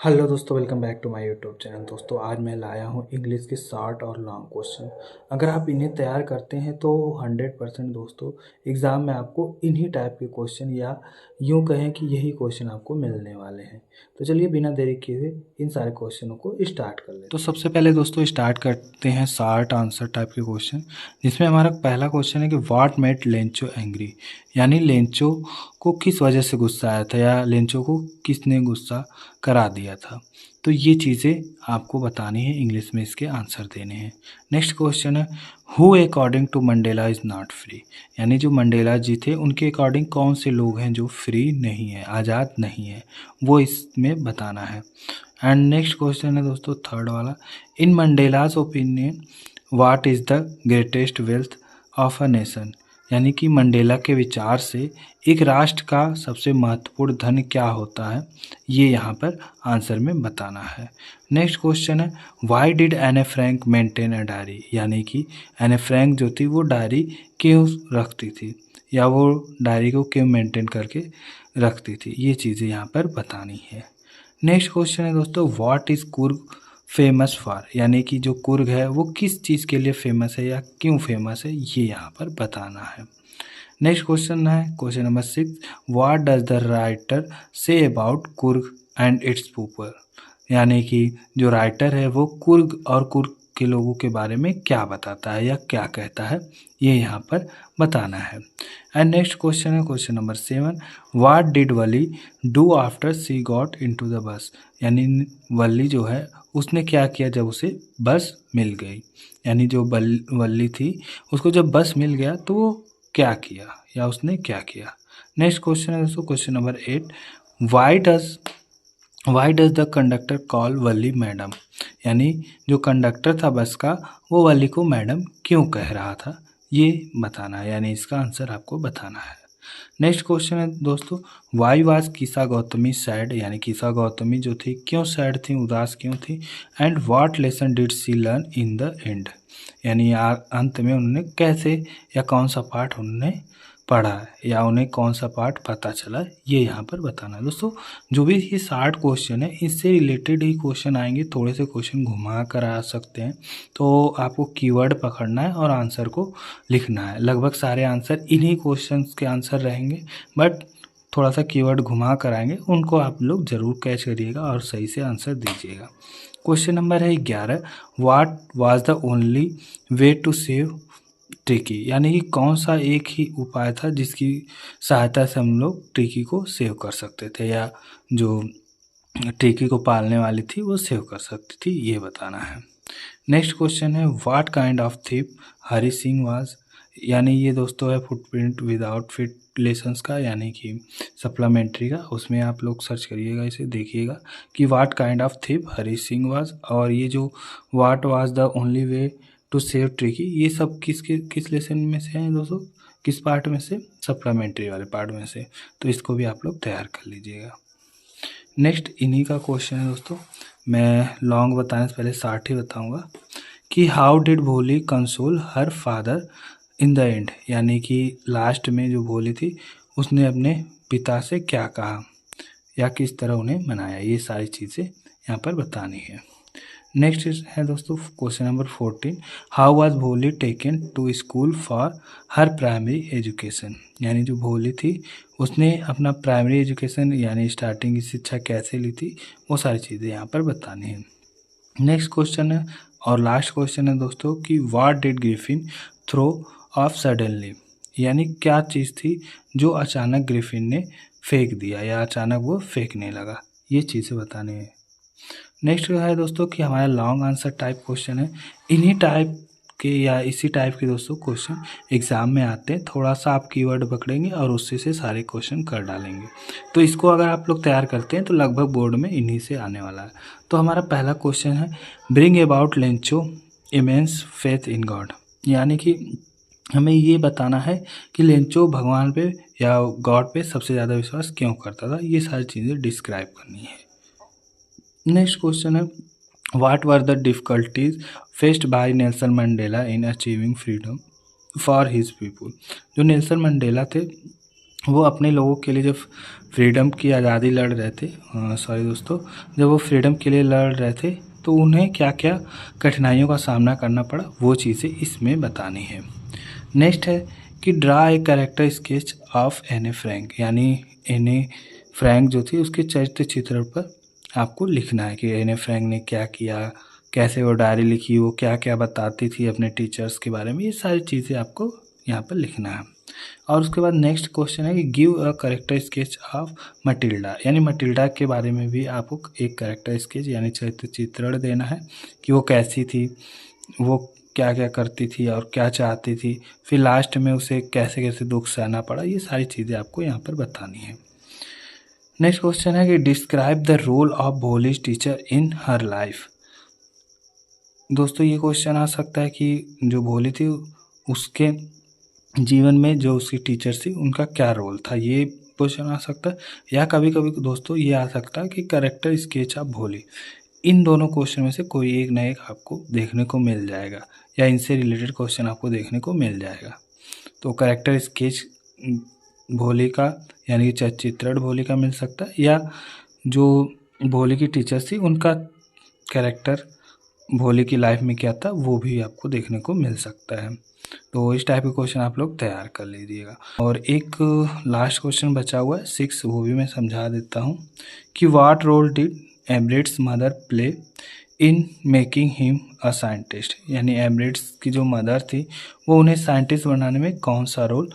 Hello दोस्तों, welcome back to my YouTube channel. दोस्तों आज मैं लाया हूँ इंग्लिश के शॉर्ट और लॉन्ग क्वेश्चन। अगर आप इन्हें तैयार करते हैं तो 100% दोस्तों एग्ज़ाम में आपको इन्हीं टाइप के क्वेश्चन या यूँ कहें कि यही क्वेश्चन आपको मिलने वाले हैं। तो चलिए बिना देरी किए हुए इन सारे क्वेश्चनों को स्टार्ट कर लेते हैं। तो सबसे पहले दोस्तों स्टार्ट करते हैं शॉर्ट आंसर टाइप के क्वेश्चन, जिसमें हमारा पहला क्वेश्चन है कि व्हाट मेड लेंचो एंग्री, यानी लेंचो को किस वजह से गुस्सा आया था या लेंचो को किसने गुस्सा करा दिया था। तो ये चीज़ें आपको बतानी है, इंग्लिश में इसके आंसर देने हैं। नेक्स्ट क्वेश्चन है who according to Mandela is not free, यानी जो मंडेला जी थे उनके अकॉर्डिंग कौन से लोग हैं जो फ्री नहीं है, आज़ाद नहीं है, वो इसमें बताना है। एंड नेक्स्ट क्वेश्चन है दोस्तों थर्ड वाला, in Mandela's opinion what is the greatest wealth of a nation, यानी कि मंडेला के विचार से एक राष्ट्र का सबसे महत्वपूर्ण धन क्या होता है, ये यहाँ पर आंसर में बताना है। नेक्स्ट क्वेश्चन है वाई डिड एने फ्रैंक मेंटेन अ डायरी, यानी कि एने फ्रैंक जो थी वो डायरी क्यों रखती थी या वो डायरी को क्यों मेंटेन करके रखती थी, ये चीज़ें यहाँ पर बतानी है। नेक्स्ट क्वेश्चन है दोस्तों what is Coorg famous for, यानी कि जो कुर्ग है वो किस चीज़ के लिए फेमस है या क्यों फेमस है, ये यहाँ पर बताना है। नेक्स्ट क्वेश्चन है question number 6, what does the writer say about Coorg and it's people, यानी कि जो राइटर है वो कुर्ग और कुर्ग के लोगों के बारे में क्या बताता है या क्या कहता है, ये यहाँ पर बताना है। एंड नेक्स्ट क्वेश्चन है question number 7, what did Valli do after she got into the bus, यानी वल्ली जो है उसने क्या किया जब उसे बस मिल गई, यानी जो वल्ली थी उसको जब बस मिल गया तो वो क्या किया या उसने क्या किया। नेक्स्ट क्वेश्चन है दोस्तों question number 8, why does the conductor call Wali madam, यानी जो कंडक्टर था बस का वो वली को मैडम क्यों कह रहा था, ये बताना है, यानी इसका आंसर आपको बताना है। नेक्स्ट क्वेश्चन है दोस्तों वाई वाज किसा गौतमी सैड, यानी किसा गौतमी जो थी क्यों सैड थी, उदास क्यों थी। And what lesson did she learn in the end, यानी अंत में उन्होंने कैसे या कौन सा पाठ उन्होंने पढ़ा या उन्हें कौन सा पाठ पता चला, ये यहाँ पर बताना है। दोस्तों जो भी ये 60 क्वेश्चन है इससे रिलेटेड ही क्वेश्चन आएंगे, थोड़े से क्वेश्चन घुमा कर आ सकते हैं, तो आपको कीवर्ड पकड़ना है और आंसर को लिखना है। लगभग सारे आंसर इन्हीं क्वेश्चंस के आंसर रहेंगे, बट थोड़ा सा कीवर्ड घुमा कर आएंगे, उनको आप लोग ज़रूर कैच करिएगा और सही से आंसर दीजिएगा। क्वेश्चन नंबर है 11, what was the only way to save Tricki, यानी कि कौन सा एक ही उपाय था जिसकी सहायता से हम लोग ट्रिकी को सेव कर सकते थे या जो ट्रिकी को पालने वाली थी वो सेव कर सकती थी, ये बताना है। नेक्स्ट क्वेश्चन है what kind of thief Hari Singh was, यानी ये दोस्तों है फुटप्रिंट विदाउट फिट लेसन्स का, यानी कि सप्लीमेंट्री का, उसमें आप लोग सर्च करिएगा, इसे देखिएगा कि what kind of thief Hari Singh was. और ये जो what was the only way to save Tricki, ये सब किस लेसन में से हैं दोस्तों, किस पार्ट में से, सप्लीमेंट्री वाले पार्ट में से, तो इसको भी आप लोग तैयार कर लीजिएगा। नेक्स्ट इन्हीं का क्वेश्चन है दोस्तों, मैं लॉन्ग बताने से पहले 60 ही बताऊंगा कि हाउ डिड भोली console her father in the end, यानी कि लास्ट में जो भोली थी उसने अपने पिता से क्या कहा या किस तरह उन्हें मनाया, ये सारी चीज़ें यहाँ पर बतानी है। नेक्स्ट है दोस्तों question number 14, how was Bholi taken to school for her primary education, यानी जो भोली थी उसने अपना प्राइमरी एजुकेशन यानी स्टार्टिंग की शिक्षा कैसे ली थी, वो सारी चीज़ें यहाँ पर बतानी है। नेक्स्ट क्वेश्चन है और लास्ट क्वेश्चन है दोस्तों कि what did Griffin throw off suddenly, यानी क्या चीज़ थी जो अचानक ग्रिफिन ने फेंक दिया या अचानक वो फेंकने लगा, ये चीज़ें बतानी है। नेक्स्ट है दोस्तों कि हमारा लॉन्ग आंसर टाइप क्वेश्चन है, इन्हीं टाइप के या इसी टाइप के दोस्तों क्वेश्चन एग्जाम में आते हैं, थोड़ा सा आप कीवर्ड पकड़ेंगे और उससे से सारे क्वेश्चन कर डालेंगे। तो इसको अगर आप लोग तैयार करते हैं तो लगभग बोर्ड में इन्हीं से आने वाला है। तो हमारा पहला क्वेश्चन है bring about Lencho immense faith in God, यानी कि हमें ये बताना है कि लेंचो भगवान पे या गॉड पे सबसे ज़्यादा विश्वास क्यों करता था, ये सारी चीज़ें डिस्क्राइब करनी है। नेक्स्ट क्वेश्चन है what were the difficulties faced by Nelson Mandela in achieving freedom for his people, जो नेल्सन मंडेला थे वो अपने लोगों के लिए जब फ्रीडम की आज़ादी लड़ रहे थे, सॉरी दोस्तों, जब वो फ्रीडम के लिए लड़ रहे थे तो उन्हें क्या क्या कठिनाइयों का सामना करना पड़ा, वो चीज़ें इसमें बतानी है। नेक्स्ट है कि draw a character sketch of एने फ्रैंक, यानी एने फ्रैंक जो थी उसके चरित्र चित्रण पर आपको लिखना है कि एने फ्रैंक ने क्या किया, कैसे वो डायरी लिखी, वो क्या क्या बताती थी अपने टीचर्स के बारे में, ये सारी चीज़ें आपको यहाँ पर लिखना है। और उसके बाद नेक्स्ट क्वेश्चन है कि give a character sketch of Matilda, यानी मटिल्डा के बारे में भी आपको एक करेक्टर स्केच यानी चरित्र चित्रण देना है कि वो कैसी थी, वो क्या क्या करती थी और क्या चाहती थी, फिर लास्ट में उसे कैसे कैसे दुख सहना पड़ा, ये सारी चीज़ें आपको यहाँ पर बतानी है। नेक्स्ट क्वेश्चन है कि describe the role of Bholi's teacher in her life. दोस्तों ये क्वेश्चन आ सकता है कि जो भोली थी उसके जीवन में जो उसकी टीचर थी उनका क्या रोल था, ये क्वेश्चन आ सकता है। या कभी कभी दोस्तों ये आ सकता है कि करेक्टर स्केच ऑफ भोली। इन दोनों क्वेश्चन में से कोई एक ना एक आपको देखने को मिल जाएगा या इनसे रिलेटेड क्वेश्चन आपको देखने को मिल जाएगा। तो करेक्टर स्केच भोली का यानी कि चित्रण भोली का मिल सकता है, या जो भोली की टीचर थी उनका कैरेक्टर भोली की लाइफ में क्या था वो भी आपको देखने को मिल सकता है। तो इस टाइप के क्वेश्चन आप लोग तैयार कर लीजिएगा। और एक लास्ट क्वेश्चन बचा हुआ है 6, वो भी मैं समझा देता हूँ कि what role did Ebright's mother play in making him a scientist, यानी एमरेट्स की जो मदर थी वो उन्हें साइंटिस्ट बनाने में कौन सा रोल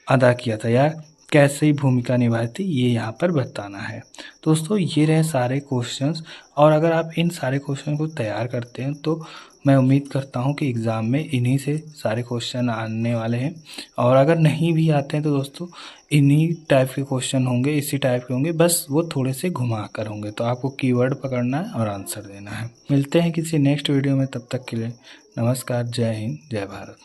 अदा किया था या कैसे भूमिका निभाई थी, ये यहाँ पर बताना है। दोस्तों ये रहे सारे क्वेश्चंस, और अगर आप इन सारे क्वेश्चन को तैयार करते हैं तो मैं उम्मीद करता हूँ कि एग्ज़ाम में इन्हीं से सारे क्वेश्चन आने वाले हैं। और अगर नहीं भी आते हैं तो दोस्तों इन्हीं टाइप के क्वेश्चन होंगे, इसी टाइप के होंगे, बस वो थोड़े से घुमा कर होंगे। तो आपको कीवर्ड पकड़ना है और आंसर देना है। मिलते हैं किसी नेक्स्ट वीडियो में, तब तक के लिए नमस्कार, जय हिंद, जय भारत।